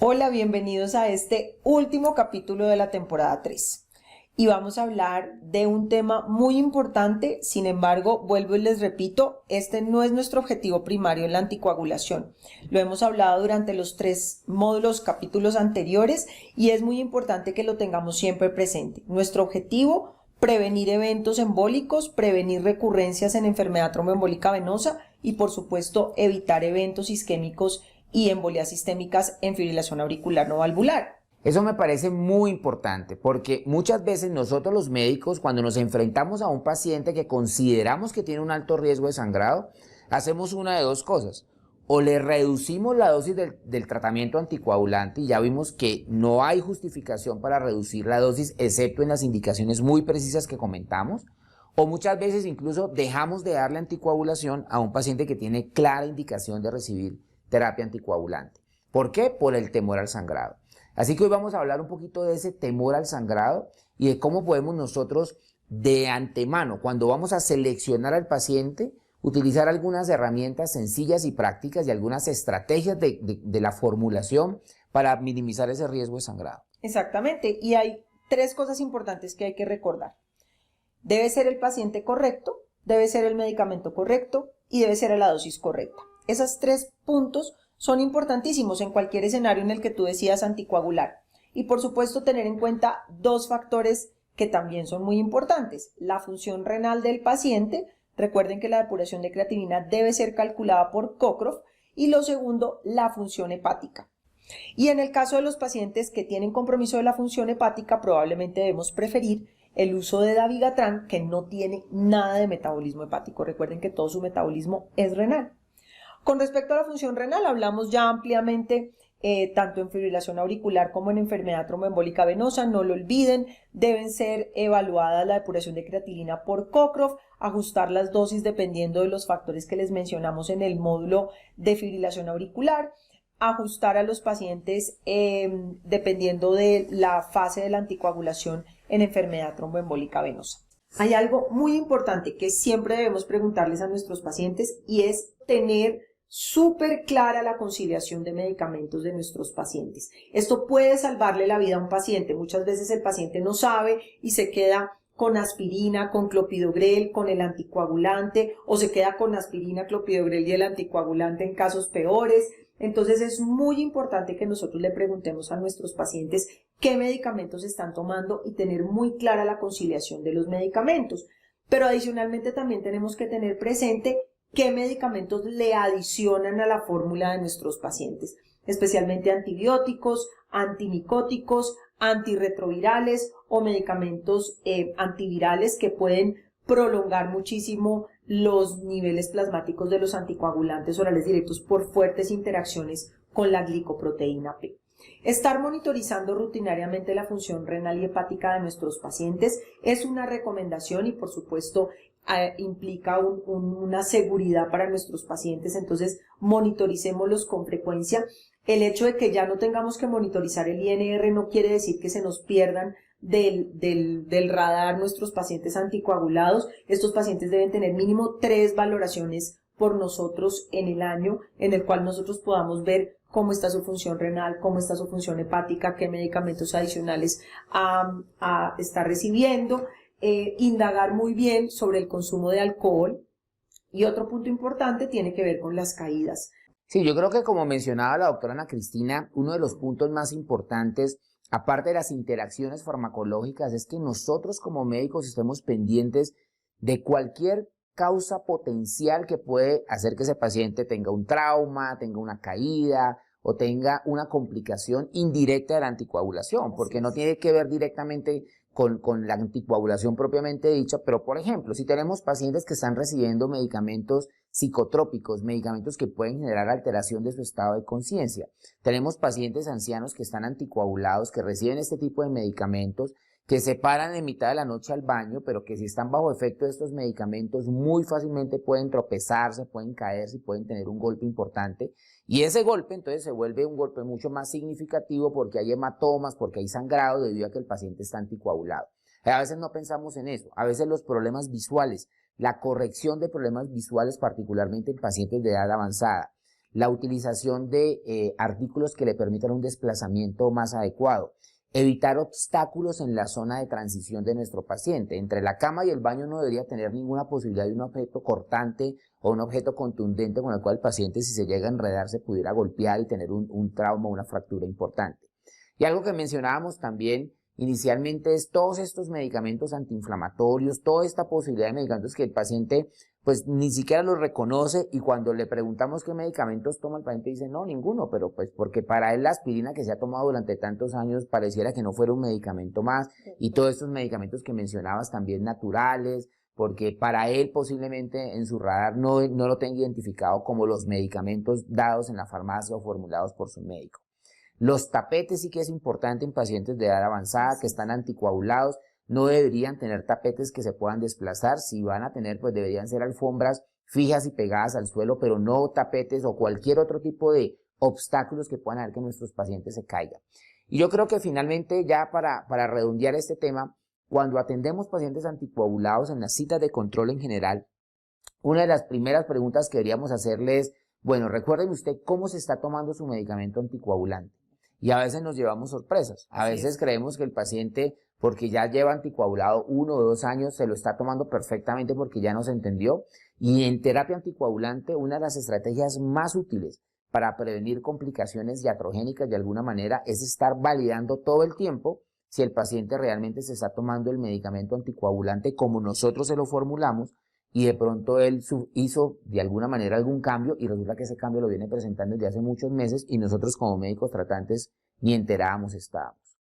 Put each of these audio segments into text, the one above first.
Hola, bienvenidos a este último capítulo de la temporada 3. Y vamos a hablar de un tema muy importante. Sin embargo, vuelvo y les repito, este no es nuestro objetivo primario en la anticoagulación. Lo hemos hablado durante los 3 capítulos anteriores, y es muy importante que lo tengamos siempre presente. Nuestro objetivo: prevenir eventos embólicos, prevenir recurrencias en enfermedad tromboembólica venosa y, por supuesto, evitar eventos isquémicos y embolías sistémicas en fibrilación auricular no valvular. Eso me parece muy importante porque muchas veces nosotros los médicos, cuando nos enfrentamos a un paciente que consideramos que tiene un alto riesgo de sangrado, hacemos una de dos cosas. O le reducimos la dosis del tratamiento anticoagulante, y ya vimos que no hay justificación para reducir la dosis excepto en las indicaciones muy precisas que comentamos, o muchas veces incluso dejamos de darle anticoagulación a un paciente que tiene clara indicación de recibir terapia anticoagulante. ¿Por qué? Por el temor al sangrado. Así que hoy vamos a hablar un poquito de ese temor al sangrado y de cómo podemos nosotros de antemano, cuando vamos a seleccionar al paciente, utilizar algunas herramientas sencillas y prácticas y algunas estrategias de la formulación para minimizar ese riesgo de sangrado. Exactamente, y hay 3 cosas importantes que hay que recordar. Debe ser el paciente correcto, debe ser el medicamento correcto y debe ser a la dosis correcta. Esos 3 puntos son importantísimos en cualquier escenario en el que tú decidas anticoagular. Y por supuesto tener en cuenta 2 factores que también son muy importantes. La función renal del paciente. Recuerden que la depuración de creatinina debe ser calculada por Cockcroft. Y lo segundo, la función hepática. Y en el caso de los pacientes que tienen compromiso de la función hepática, probablemente debemos preferir el uso de dabigatran, que no tiene nada de metabolismo hepático. Recuerden que todo su metabolismo es renal. Con respecto a la función renal, hablamos ya ampliamente tanto en fibrilación auricular como en enfermedad tromboembólica venosa. No lo olviden, deben ser evaluadas la depuración de creatinina por Cockcroft, ajustar las dosis dependiendo de los factores que les mencionamos en el módulo de fibrilación auricular, ajustar a los pacientes dependiendo de la fase de la anticoagulación en enfermedad tromboembólica venosa. Hay algo muy importante que siempre debemos preguntarles a nuestros pacientes, y es tener súper clara la conciliación de medicamentos de nuestros pacientes. Esto puede salvarle la vida a un paciente. Muchas veces el paciente no sabe y se queda con aspirina, con clopidogrel, con el anticoagulante, o se queda con aspirina, clopidogrel y el anticoagulante en casos peores. Entonces es muy importante que nosotros le preguntemos a nuestros pacientes qué medicamentos están tomando y tener muy clara la conciliación de los medicamentos. Pero adicionalmente también tenemos que tener presente qué medicamentos le adicionan a la fórmula de nuestros pacientes, especialmente antibióticos, antimicóticos, antirretrovirales o medicamentos antivirales que pueden prolongar muchísimo los niveles plasmáticos de los anticoagulantes orales directos por fuertes interacciones con la glicoproteína P. Estar monitorizando rutinariamente la función renal y hepática de nuestros pacientes es una recomendación y por supuesto implica una seguridad para nuestros pacientes. Entonces monitoricémoslos con frecuencia. El hecho de que ya no tengamos que monitorizar el INR no quiere decir que se nos pierdan del radar nuestros pacientes anticoagulados. Estos pacientes deben tener mínimo 3 valoraciones por nosotros en el año, en el cual nosotros podamos ver cómo está su función renal, cómo está su función hepática, qué medicamentos adicionales está recibiendo, indagar muy bien sobre el consumo de alcohol. Y otro punto importante tiene que ver con las caídas. Sí, yo creo que, como mencionaba la doctora Ana Cristina, uno de los puntos más importantes, aparte de las interacciones farmacológicas, es que nosotros como médicos estemos pendientes de cualquier causa potencial que puede hacer que ese paciente tenga un trauma, tenga una caída o tenga una complicación indirecta de la anticoagulación, porque no tiene que ver directamente con la anticoagulación propiamente dicha. Pero, por ejemplo, si tenemos pacientes que están recibiendo medicamentos psicotrópicos, medicamentos que pueden generar alteración de su estado de conciencia, tenemos pacientes ancianos que están anticoagulados, que reciben este tipo de medicamentos, que se paran en mitad de la noche al baño, pero que si están bajo efecto de estos medicamentos muy fácilmente pueden tropezarse, pueden caerse y pueden tener un golpe importante. Y ese golpe entonces se vuelve un golpe mucho más significativo porque hay hematomas, porque hay sangrado debido a que el paciente está anticoagulado. A veces no pensamos en eso. A veces los problemas visuales, la corrección de problemas visuales, particularmente en pacientes de edad avanzada, la utilización de artículos que le permitan un desplazamiento más adecuado, evitar obstáculos en la zona de transición de nuestro paciente. Entre la cama y el baño no debería tener ninguna posibilidad de un objeto cortante o un objeto contundente con el cual el paciente, si se llega a enredar, se pudiera golpear y tener un trauma, una fractura importante. Y algo que mencionábamos también inicialmente es todos estos medicamentos antiinflamatorios, toda esta posibilidad de medicamentos que el paciente pues ni siquiera los reconoce, y cuando le preguntamos qué medicamentos toma, el paciente dice no, ninguno, pero pues porque para él la aspirina que se ha tomado durante tantos años pareciera que no fuera un medicamento más, y todos estos medicamentos que mencionabas también naturales, porque para él posiblemente en su radar no lo tenga identificado como los medicamentos dados en la farmacia o formulados por su médico. Los tapetes sí que es importante en pacientes de edad avanzada que están anticoagulados. No deberían tener tapetes que se puedan desplazar. Si van a tener, pues deberían ser alfombras fijas y pegadas al suelo, pero no tapetes o cualquier otro tipo de obstáculos que puedan hacer que nuestros pacientes se caigan. Y yo creo que finalmente, ya para redondear este tema, cuando atendemos pacientes anticoagulados en las citas de control en general, una de las primeras preguntas que deberíamos hacerle es, bueno, recuerden usted cómo se está tomando su medicamento anticoagulante. Y a veces nos llevamos sorpresas. A veces creemos que el paciente, porque ya lleva anticoagulado 1 o 2 años, se lo está tomando perfectamente porque ya nos entendió. Y en terapia anticoagulante, una de las estrategias más útiles para prevenir complicaciones iatrogénicas de alguna manera es estar validando todo el tiempo si el paciente realmente se está tomando el medicamento anticoagulante como nosotros se lo formulamos, y de pronto él hizo de alguna manera algún cambio y resulta que ese cambio lo viene presentando desde hace muchos meses y nosotros como médicos tratantes ni enterábamos estábamos.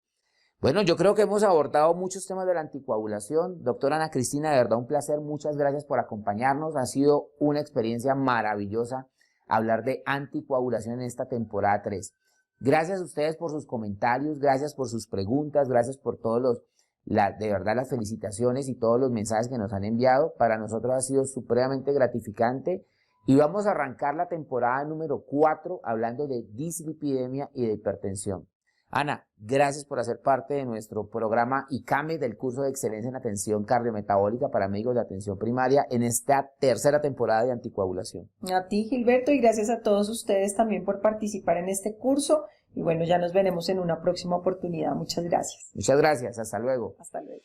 Bueno, yo creo que hemos abordado muchos temas de la anticoagulación. Doctora Ana Cristina, de verdad un placer, muchas gracias por acompañarnos. Ha sido una experiencia maravillosa hablar de anticoagulación en esta temporada 3. Gracias a ustedes por sus comentarios, gracias por sus preguntas, gracias por todos de verdad las felicitaciones y todos los mensajes que nos han enviado. Para nosotros ha sido supremamente gratificante y vamos a arrancar la temporada número 4 hablando de dislipidemia y de hipertensión. Ana, gracias por hacer parte de nuestro programa ICAME del curso de excelencia en atención cardiometabólica para médicos de atención primaria en esta tercera temporada de anticoagulación. A ti, Gilberto, y gracias a todos ustedes también por participar en este curso. Y bueno, ya nos veremos en una próxima oportunidad. Muchas gracias. Muchas gracias. Hasta luego. Hasta luego.